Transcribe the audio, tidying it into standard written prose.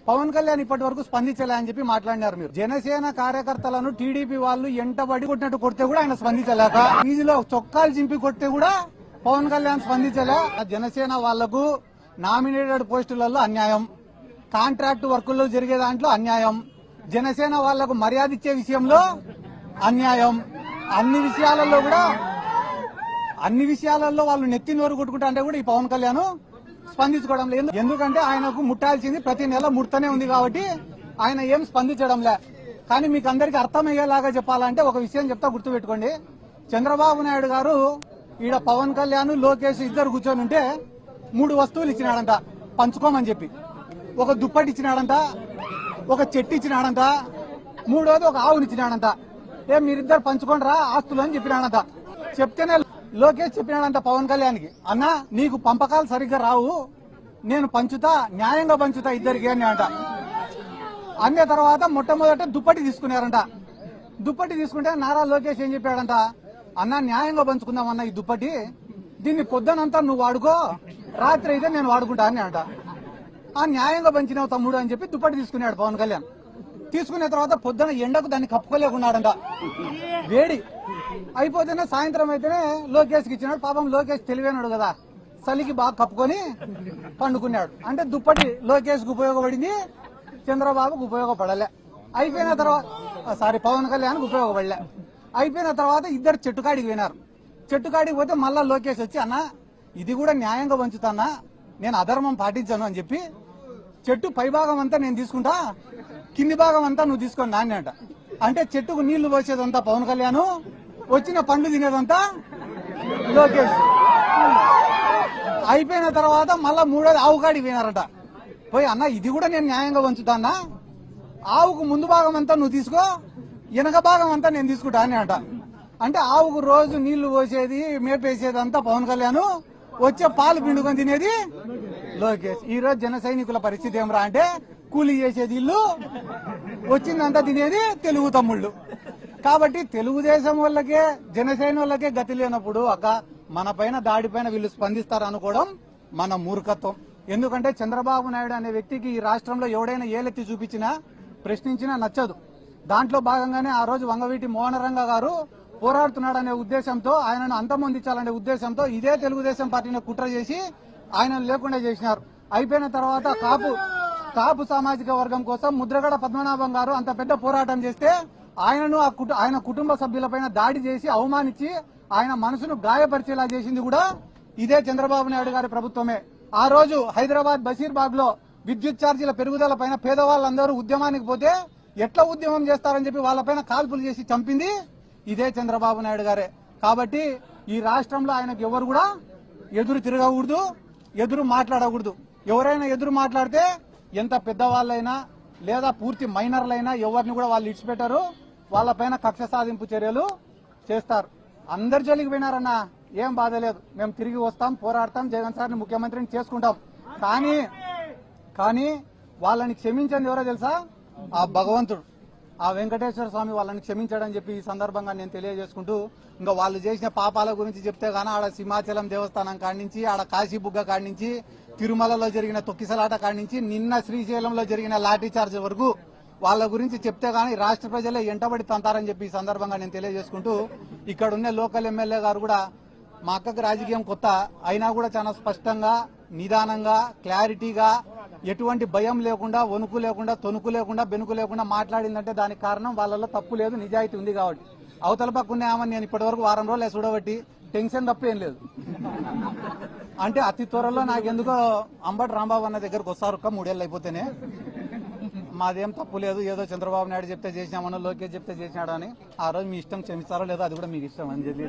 పవన్ కళ్యాణ్ ఇప్పటి వరకు స్పందించలే అని చెప్పి మాట్లాడినారు మీరు. జనసేన కార్యకర్తలను టీడీపీ వాళ్ళు ఎంటబడి కొట్టినట్టు కొడితే కూడా ఆయన స్పందించలేక, వీధిలో చొక్కాలు చింపి కొడితే కూడా పవన్ కళ్యాణ్ స్పందించలే. జనసేన వాళ్లకు నామినేటెడ్ పోస్టులలో అన్యాయం, కాంట్రాక్ట్ వర్కుల్లో జరిగే దాంట్లో అన్యాయం, జనసేన వాళ్లకు మర్యాద ఇచ్చే విషయంలో అన్యాయం, అన్ని విషయాలలో వాళ్ళు నెత్తి నోరు కొట్టుకుంటా అంటే కూడా ఈ పవన్ కళ్యాణ్ స్పందించుకోవడం లేదు. ఎందుకంటే ఆయనకు ముట్టాల్సింది ప్రతి నెల ముడతనే ఉంది కాబట్టి ఆయన ఏం స్పందించడంలే. కానీ మీకు అందరికీ అర్థమయ్యేలాగా చెప్పాలంటే ఒక విషయం చెప్తా, గుర్తుపెట్టుకోండి. చంద్రబాబు నాయుడు గారు ఈడ పవన్ కళ్యాణ్, లోకేష్ ఇద్దరు కూర్చొని ఉంటే 3 వస్తువులు ఇచ్చినాడంట పంచుకోమని చెప్పి. ఒక దుప్పటి ఇచ్చినాడంట, ఒక చెట్టు ఇచ్చినాడంట, 3వది ఒక ఆవుని ఇచ్చినాడంట. మీరిద్దరు పంచుకోండి రా ఆస్తులు అని చెప్పినాడంట. చెప్తేనే లోకేష్ చెప్పినాడంట పవన్ కళ్యాణ్కి, అన్నా నీకు పంపకాలు సరిగ్గా రావు, నేను పంచుతా, న్యాయంగా పంచుతా ఇద్దరికి అని అంట. అన్న తర్వాత మొట్టమొదట దుప్పటి తీసుకున్నారంట. దుప్పటి తీసుకుంటే నారా లోకేష్ ఏం చెప్పాడంట, అన్నా న్యాయంగా పంచుకుందామన్నా ఈ దుప్పటి, దీన్ని పొద్దునంతా నువ్వు వాడుకో, రాత్రి అయితే నేను వాడుకుంటా అని అంట. ఆ న్యాయంగా పంచినావు తమ్ముడు అని చెప్పి దుప్పటి తీసుకున్నాడు పవన్ కళ్యాణ్. తీసుకున్న తర్వాత పొద్దున ఎండకు దాన్ని కప్పుకోలేకున్నాడంట, వేడి అయిపోతేనే సాయంత్రం అయితేనే లోకేష్కి ఇచ్చినాడు. పాపం లోకేష్ తెలివైనాడు కదా, చలికి బాగా కప్పుకొని పండుకున్నాడు. అంటే దుప్పటి లోకేష్కి ఉపయోగపడింది, చంద్రబాబుకు ఉపయోగపడలే. అయిపోయిన తర్వాత పవన్ కళ్యాణ్కి ఉపయోగపడలే. అయిపోయిన తర్వాత ఇద్దరు చెట్టుకాడికి పోయినారు. చెట్టుకాడికి పోతే మళ్ళా లోకేష్ వచ్చి, అన్న ఇది కూడా న్యాయంగా పంచుతానా, నేను అధర్మం పాటించాను అని చెప్పి, చెట్టు పై భాగం అంతా నేను తీసుకుంటా, కింది భాగం అంతా నువ్వు తీసుకొని నాన్న అంట. అంటే చెట్టుకు నీళ్లు పోసేదంతా పవన్ కళ్యాణ్, వచ్చిన పండ్లు తినేదంతా లోకేష్. అయిపోయిన తర్వాత మళ్ళా 3వది ఆవు కాడికి పోయినారట. పోయి, అన్న ఇది కూడా నేను న్యాయంగా పంచుతానా, ఆవుకు ముందు భాగం అంతా నువ్వు తీసుకో, వెనక భాగం అంతా నేను తీసుకుంటా అని అంట. అంటే ఆవుకు రోజు నీళ్లు పోసేది, మేపేసేదంతా పవన్ కళ్యాణ్, వచ్చే పాలు పిండుకొని తినేది లోకేష్. ఈ రోజు జన సైనికుల పరిస్థితి ఏమరా అంటే, కూలీ చేసేది ఇల్లు, వచ్చిందంతా తినేది తెలుగు తమ్ముళ్ళు. కాబట్టి తెలుగుదేశం వాళ్ళకే, జనసేన వాళ్ళకే గతి లేనప్పుడు అక్క మన పైన దాడి పైన వీళ్ళు స్పందిస్తారనుకోవడం మన మూర్ఖత్వం. ఎందుకంటే చంద్రబాబు నాయుడు అనే వ్యక్తికి ఈ రాష్ట్రంలో ఎవడైనా ఏలెత్తి చూపించినా, ప్రశ్నించినా నచ్చదు. దాంట్లో భాగంగానే ఆ రోజు వంగవీటి మోహనరంగ గారు పోరాడుతున్నాడనే ఉద్దేశంతో, ఆయనను అంతమొందించాలనే ఉద్దేశంతో ఇదే తెలుగుదేశం పార్టీని కుట్ర చేసి ఆయన లేకుండా చేసినారు. అయిపోయిన తర్వాత కాపు సామాజిక వర్గం కోసం ముద్రగడ పద్మనాభం గారు అంత పెద్ద పోరాటం చేస్తే ఆయనను ఆయన కుటుంబ సభ్యులపైన దాడి చేసి అవమానించి ఆయన మనసును గాయపరిచేలా చేసింది కూడా ఇదే చంద్రబాబు నాయుడు గారి ప్రభుత్వమే. ఆ రోజు హైదరాబాద్ బషీర్బాగ్ లో విద్యుత్ ఛార్జీల పెరుగుదల పైన పేదవాళ్ళందరూ ఉద్యమానికి పోతే ఎట్లా ఉద్యమం చేస్తారని చెప్పి వాళ్ళపైన కాల్పులు చేసి చంపింది ఇదే చంద్రబాబు నాయుడు గారే. కాబట్టి ఈ రాష్ట్రంలో ఆయనకు ఎవరు కూడా ఎదురు తిరగకూడదు, ఎదురు మాట్లాడకూడదు. ఎవరైనా ఎదురు మాట్లాడితే ఎంత పెద్దవాళ్ళైనా లేదా పూర్తి మైనర్లైనా ఎవరిని కూడా వాళ్ళు ఇడిచిపెట్టారు, వాళ్ళపైన కక్ష సాధింపు చర్యలు చేస్తారు. అందరి జోలికి పోయినారన్నా ఏం బాధ లేదు, మేము తిరిగి వస్తాం, పోరాడతాం, జగన్ సార్ని ముఖ్యమంత్రిని చేసుకుంటాం. కానీ వాళ్ళని క్షమించండి ఎవరో తెలుసా, ఆ భగవంతుడు, ఆ వెంకటేశ్వర స్వామి వాళ్ళని క్షమించాడని చెప్పి ఈ సందర్భంగా నేను తెలియజేసుకుంటూ, ఇంకా వాళ్ళు చేసిన పాపాల గురించి చెప్తే గానీ ఆడ సింహాచలం దేవస్థానం కాడి నుంచి, ఆడ కాశీబుగ్గ కాడి నుంచి, తిరుమలలో జరిగిన తొక్కిసలాట కాడి నుంచి, నిన్న శ్రీశైలంలో జరిగిన లాఠీ చార్జ్ వరకు వాళ్ళ గురించి చెప్తే గానీ రాష్ట్ర ప్రజలే ఎంటబడి తంతారని చెప్పి ఈ సందర్భంగా నేను తెలియజేసుకుంటూ, ఇక్కడ ఉన్న లోకల్ ఎమ్మెల్యే గారు కూడా, మా అక్కకు రాజకీయం కొత్త అయినా కూడా చాలా స్పష్టంగా, నిదానంగా, క్లారిటీగా, ఎటువంటి భయం లేకుండా, వణుకు లేకుండా, తొణుకు లేకుండా, బెనుకు లేకుండా మాట్లాడిందంటే దానికి కారణం వాళ్ళలో తప్పు లేదు, నిజాయితీ ఉంది కాబట్టి. అవతల పక్కనే ఆమె నేను ఇప్పటి వరకు వారం రోజులు చూడబట్టి టెన్షన్ తప్ప ఏం లేదు. అంటే అతి త్వరలో నాకెందుకో అంబటి రాంబాబు అన్న దగ్గరకు వస్తారు 3 ఏళ్ళు అయిపోతేనే. మాదేం తప్పు లేదు, ఏదో చంద్రబాబు నాయుడు చెప్తే చేసినామనో, లోకేష్ చెప్తే చేసినాడు అని. ఆ రోజు మీ ఇష్టం క్షమిస్తారో లేదో అది కూడా మీకు ఇష్టం అని చెప్పి